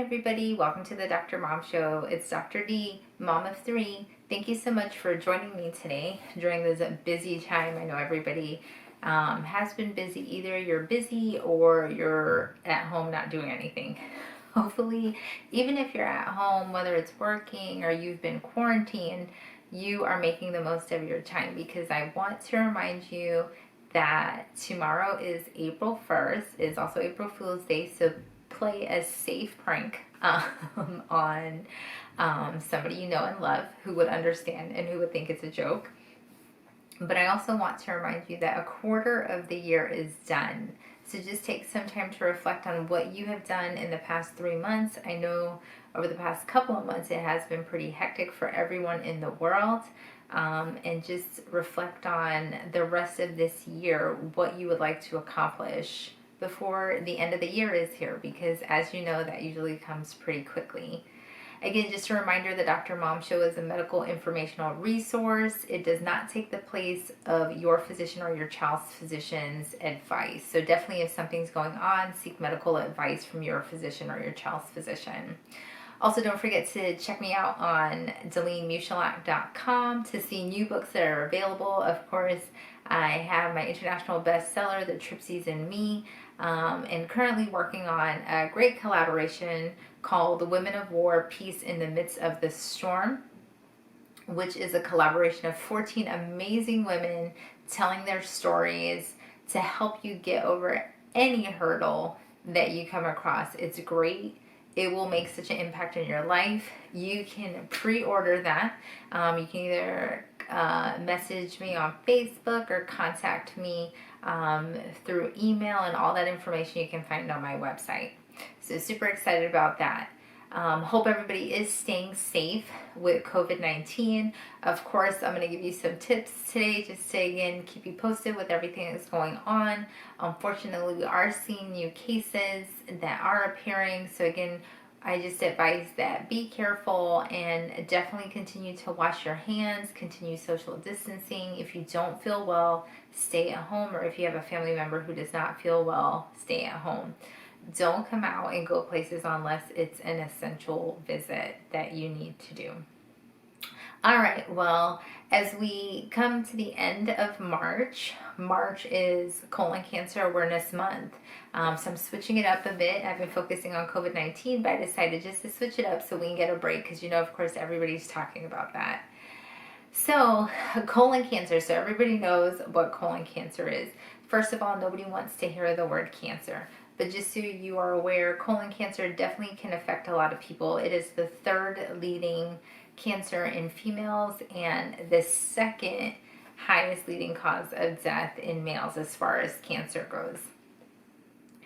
everybody, welcome to the Dr. Mom Show. It's Dr. D, mom of three. Thank you so much for joining me today during this busy time. I know everybody has been busy. Either you're busy or you're at home not doing anything. Hopefully, even if you're at home, whether it's working or you've been quarantined, you are making the most of your time, because I want to remind you that tomorrow is April 1st. It's also April Fool's Day, so play a safe prank on somebody you know and love who would understand and who would think it's a joke. But I also want to remind you that a quarter of the year is done. So just take some time to reflect on what you have done in the past 3 months. I know over the past couple of months it has been pretty hectic for everyone in the world. And just reflect on the rest of this year, what you would like to accomplish before the end of the year is here, because as you know, that usually comes pretty quickly. Again, just a reminder, the Dr. Mom Show is a medical informational resource. It does not take the place of your physician or your child's physician's advice. So definitely, if something's going on, seek medical advice from your physician or your child's physician. Also, don't forget to check me out on DeleneMuchalak.com to see new books that are available. Of course, I have my international bestseller, The Tripsies and Me, and currently working on a great collaboration called The Women of War, Peace in the Midst of the Storm, which is a collaboration of 14 amazing women telling their stories to help you get over any hurdle that you come across. It's great. It will make such an impact in your life. You can pre-order that. You can either message me on Facebook or contact me through email, and all that information you can find on my website. So super excited about that. Hope everybody is staying safe with COVID-19. Of course, I'm going to give you some tips today just to, again, keep you posted with everything that's going on. Unfortunately, we are seeing new cases that are appearing. So again, I just advise that be careful and definitely continue to wash your hands, continue social distancing. If you don't feel well, stay at home, or if you have a family member who does not feel well, stay at home. Don't come out and go places unless it's an essential visit that you need to do. All right, well, as we come to the end of March, March is Colon Cancer Awareness Month. So I'm switching it up a bit. I've been focusing on COVID-19, but I decided just to switch it up so we can get a break, because you know, of course, everybody's talking about that. So, colon cancer. So everybody knows what colon cancer is. First of all, nobody wants to hear the word cancer. But just so you are aware, colon cancer definitely can affect a lot of people. It is the third leading cancer in females and the second highest leading cause of death in males as far as cancer goes.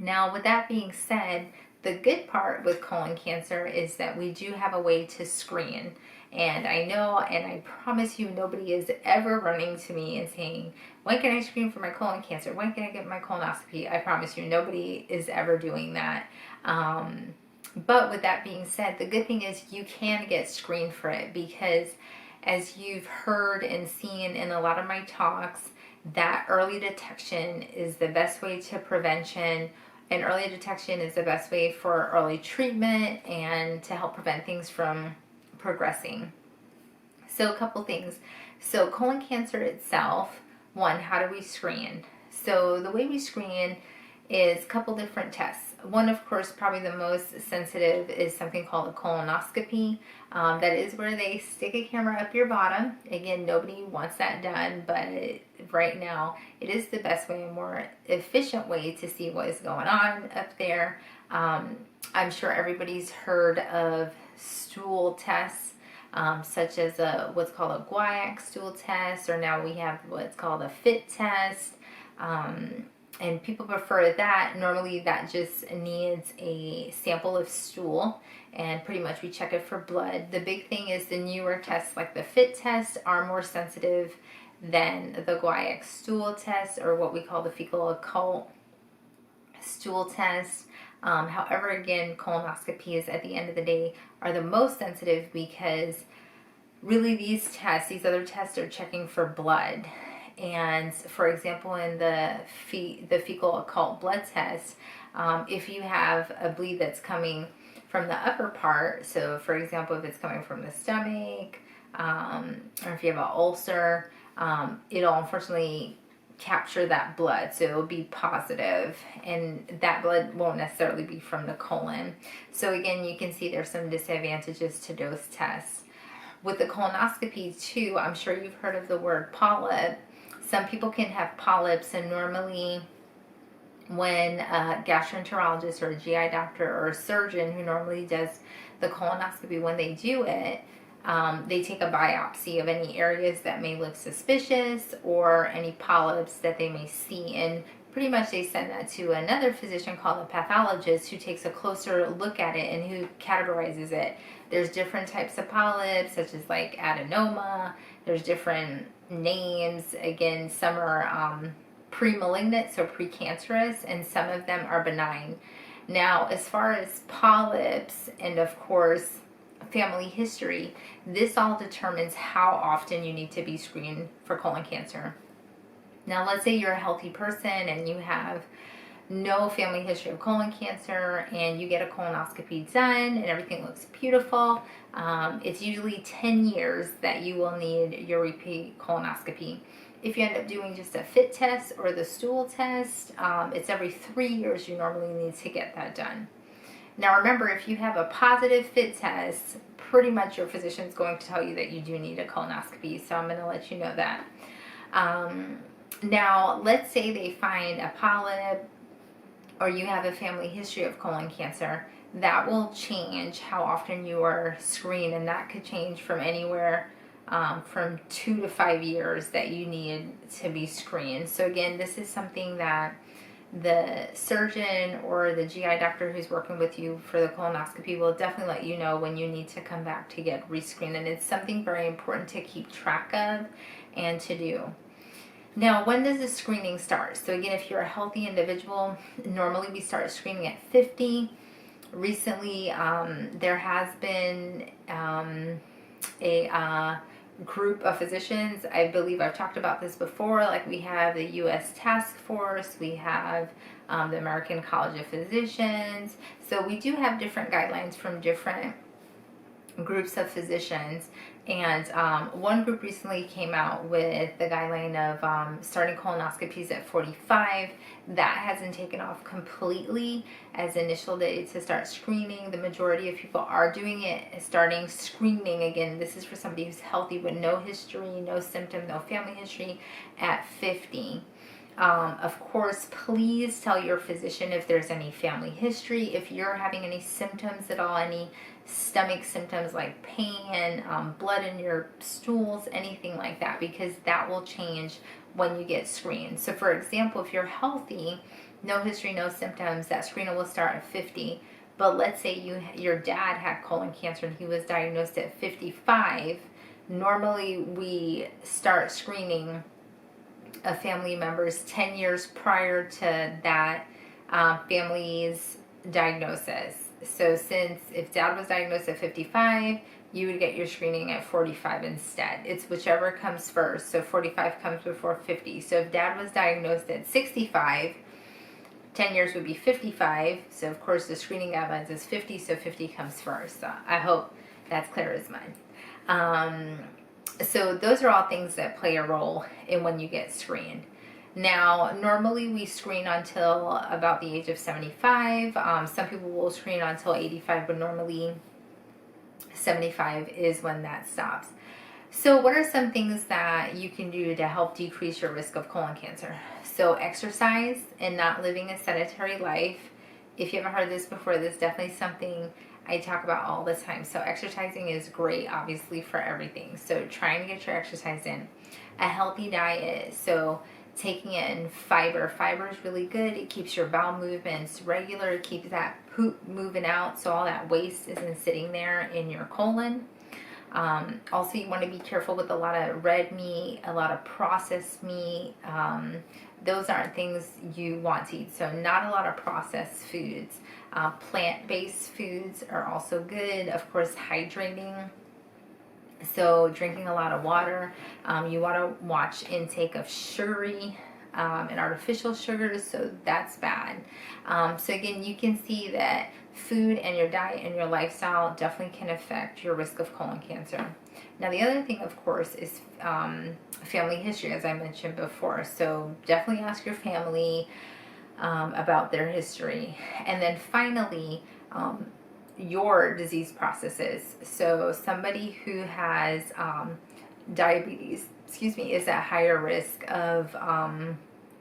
Now, with that being said, the good part with colon cancer is that we do have a way to screen. And I know, and I promise you, nobody is ever running to me and saying, when can I screen for my colon cancer? When can I get my colonoscopy? I promise you, nobody is ever doing that. But with that being said, the good thing is you can get screened for it, because as you've heard and seen in a lot of my talks, that early detection is the best way to prevention, and early detection is the best way for early treatment and to help prevent things from progressing. So a couple things. So colon cancer itself, one, how do we screen? So the way we screen is a couple different tests. One, of course, probably the most sensitive is something called a colonoscopy. That is where they stick a camera up your bottom. Again, nobody wants that done, but right now it is the best way, a more efficient way to see what is going on up there. I'm sure everybody's heard of stool tests, such as what's called a guaiac stool test, or now we have what's called a FIT test. And people prefer that. Normally that just needs a sample of stool, and pretty much we check it for blood. The big thing is the newer tests like the FIT test are more sensitive than the guaiac stool test, or what we call the fecal occult stool test. However, again, colonoscopies at the end of the day are the most sensitive, because really these other tests are checking for blood. And for example, in the fecal occult blood test, if you have a bleed that's coming from the upper part. So for example, if it's coming from the stomach, or if you have an ulcer, it'll unfortunately capture that blood, so it'll be positive, and that blood won't necessarily be from the colon. So again, you can see there's some disadvantages to those tests. With the colonoscopy too, I'm sure you've heard of the word polyp. Some people can have polyps, and normally when a gastroenterologist or a GI doctor or a surgeon who normally does the colonoscopy, when they do it, they take a biopsy of any areas that may look suspicious or any polyps that they may see, and pretty much they send that to another physician called a pathologist, who takes a closer look at it and who categorizes it. There's different types of polyps, such as like adenoma. There's different names. Again, some are pre-malignant, so precancerous, and some of them are benign. Now, as far as polyps and of course family history, this all determines how often you need to be screened for colon cancer. Now, let's say you're a healthy person and you have no family history of colon cancer, and you get a colonoscopy done and everything looks beautiful. It's usually 10 years that you will need your repeat colonoscopy. If you end up doing just a FIT test or the stool test, it's every 3 years you normally need to get that done. Now remember, if you have a positive FIT test, pretty much your physician's going to tell you that you do need a colonoscopy, so I'm going to let you know that. Now, let's say they find a polyp, or you have a family history of colon cancer. That will change how often you are screened, and that could change from anywhere from 2 to 5 years that you need to be screened. So again, this is something that the surgeon or the GI doctor who's working with you for the colonoscopy will definitely let you know when you need to come back to get rescreened, and it's something very important to keep track of and to do. Now, when does the screening start? So again, if you're a healthy individual, normally we start screening at 50. Recently, there has been a group of physicians, I believe I've talked about this before, like we have the U.S. Task Force, we have the American College of Physicians. So we do have different guidelines from different groups of physicians, and one group recently came out with the guideline of starting colonoscopies at 45. That hasn't taken off completely as initial date to start screening. The majority of people are doing it, starting screening. Again, this is for somebody who's healthy with no history, no symptom, no family history, at 50. Of course, please tell your physician if there's any family history, if you're having any symptoms at all, any stomach symptoms like pain, blood in your stools, anything like that, because that will change when you get screened. So for example, if you're healthy, no history, no symptoms, that screening will start at 50. But let's say your dad had colon cancer and he was diagnosed at 55. Normally we start screening family members 10 years prior to that family's diagnosis. So since if dad was diagnosed at 55, you would get your screening at 45 instead. It's whichever comes first. So 45 comes before 50. So if dad was diagnosed at 65, 10 years would be 55. So of course the screening guidelines is 50, so 50 comes first. So I hope that's clear as mud. So those are all things that play a role in when you get screened. Now, normally we screen until about the age of 75. Some people will screen until 85, but normally 75 is when that stops. So what are some things that you can do to help decrease your risk of colon cancer? So exercise and not living a sedentary life. If you haven't heard this before, this is definitely something I talk about all the time. So exercising is great, obviously, for everything. So trying to get your exercise in. A healthy diet. So taking in fiber. Fiber is really good. It keeps your bowel movements regular. It keeps that poop moving out, so all that waste isn't sitting there in your colon. Also, you want to be careful with a lot of red meat, a lot of processed meat. Those aren't things you want to eat. So not a lot of processed foods. Plant-based foods are also good. Of course, hydrating. So drinking a lot of water. You want to watch intake of sugary and artificial sugars, so that's bad. So again, you can see that food and your diet and your lifestyle definitely can affect your risk of colon cancer. Now, the other thing, of course, is family history, as I mentioned before. So definitely ask your family about their history. And then finally, your disease processes. So somebody who has diabetes, is at higher risk of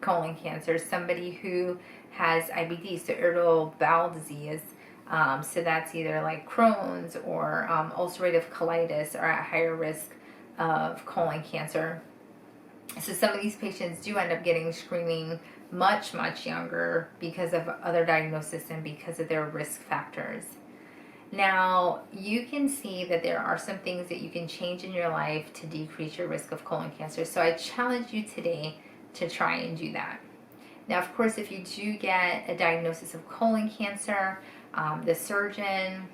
colon cancer. Somebody who has IBD, so irritable bowel disease, so that's either like Crohn's or ulcerative colitis, are at higher risk of colon cancer. So some of these patients do end up getting screening much, much younger because of other diagnosis and because of their risk factors. Now, you can see that there are some things that you can change in your life to decrease your risk of colon cancer. So I challenge you today to try and do that. Now, of course, if you do get a diagnosis of colon cancer, the surgeon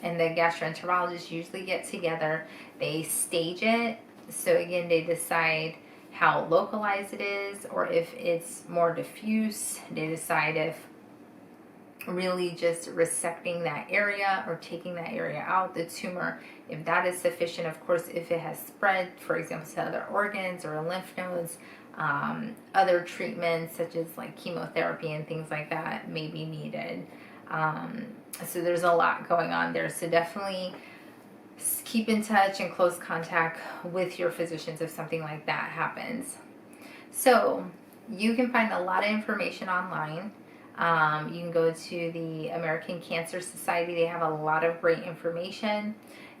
and the gastroenterologist usually get together. They stage it. So again, they decide how localized it is, or if it's more diffuse. They decide if really just resecting that area or taking that area out, the tumor, if that is sufficient. Of course, if it has spread, for example, to other organs or lymph nodes, other treatments such as like chemotherapy and things like that may be needed. So there's a lot going on there. So definitely keep in touch and close contact with your physicians if something like that happens. So you can find a lot of information online. You can go to the American Cancer Society. They have a lot of great information.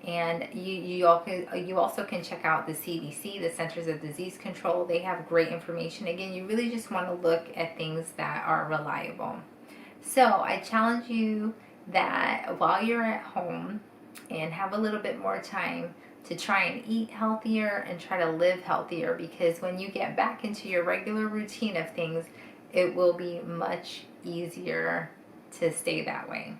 And you also can check out the CDC, the Centers of Disease Control. They have great information. Again, you really just want to look at things that are reliable. So I challenge you that while you're at home and have a little bit more time, to try and eat healthier and try to live healthier, because when you get back into your regular routine of things, it will be much easier to stay that way.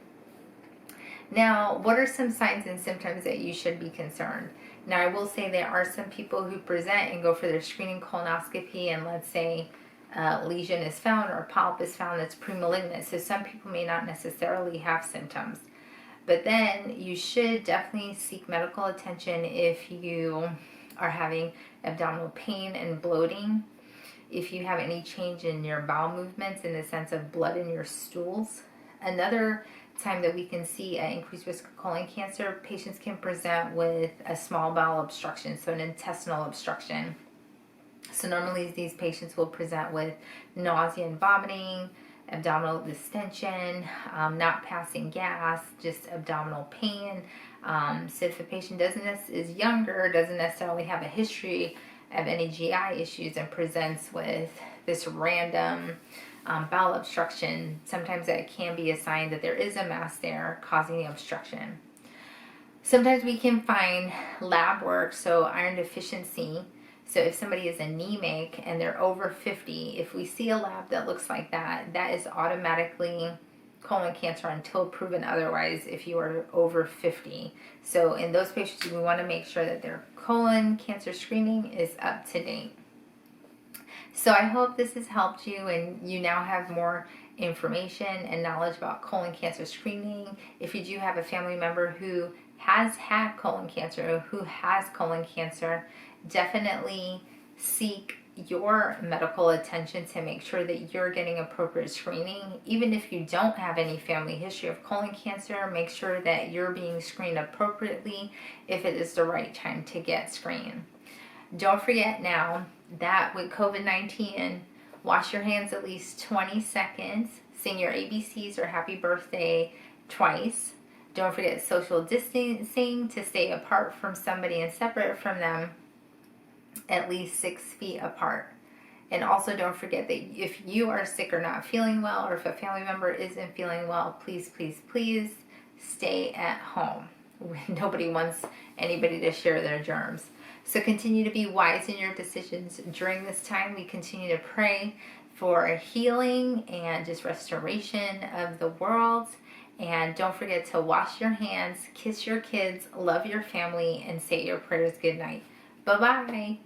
Now, what are some signs and symptoms that you should be concerned? Now, I will say there are some people who present and go for their screening colonoscopy, and let's say lesion is found or a polyp is found that's premalignant. So some people may not necessarily have symptoms. But then you should definitely seek medical attention if you are having abdominal pain and bloating, if you have any change in your bowel movements in the sense of blood in your stools. Another time that we can see an increased risk of colon cancer, patients can present with a small bowel obstruction, so an intestinal obstruction. So normally these patients will present with nausea and vomiting, abdominal distension, not passing gas, just abdominal pain. So if the patient is younger, doesn't necessarily have a history of any GI issues and presents with this random bowel obstruction, sometimes that can be a sign that there is a mass there causing the obstruction. Sometimes we can find lab work, so iron deficiency. So if somebody is anemic and they're over 50, if we see a lab that looks like that, that is automatically colon cancer until proven otherwise if you are over 50. So in those patients, we want to make sure that their colon cancer screening is up to date. So I hope this has helped you and you now have more information and knowledge about colon cancer screening. If you do have a family member who has had colon cancer or who has colon cancer, definitely seek your medical attention to make sure that you're getting appropriate screening. Even if you don't have any family history of colon cancer, make sure that you're being screened appropriately if it is the right time to get screened. Don't forget now that with COVID-19, wash your hands at least 20 seconds, sing your ABCs or happy birthday twice. Don't forget social distancing to stay apart from somebody and separate from them at least 6 feet apart. And also don't forget that if you are sick or not feeling well, or if a family member isn't feeling well, please, please, please stay at home. Nobody wants anybody to share their germs. So continue to be wise in your decisions during this time. We continue to pray for healing and just restoration of the world. And don't forget to wash your hands, kiss your kids, love your family, and say your prayers good night. Bye-bye.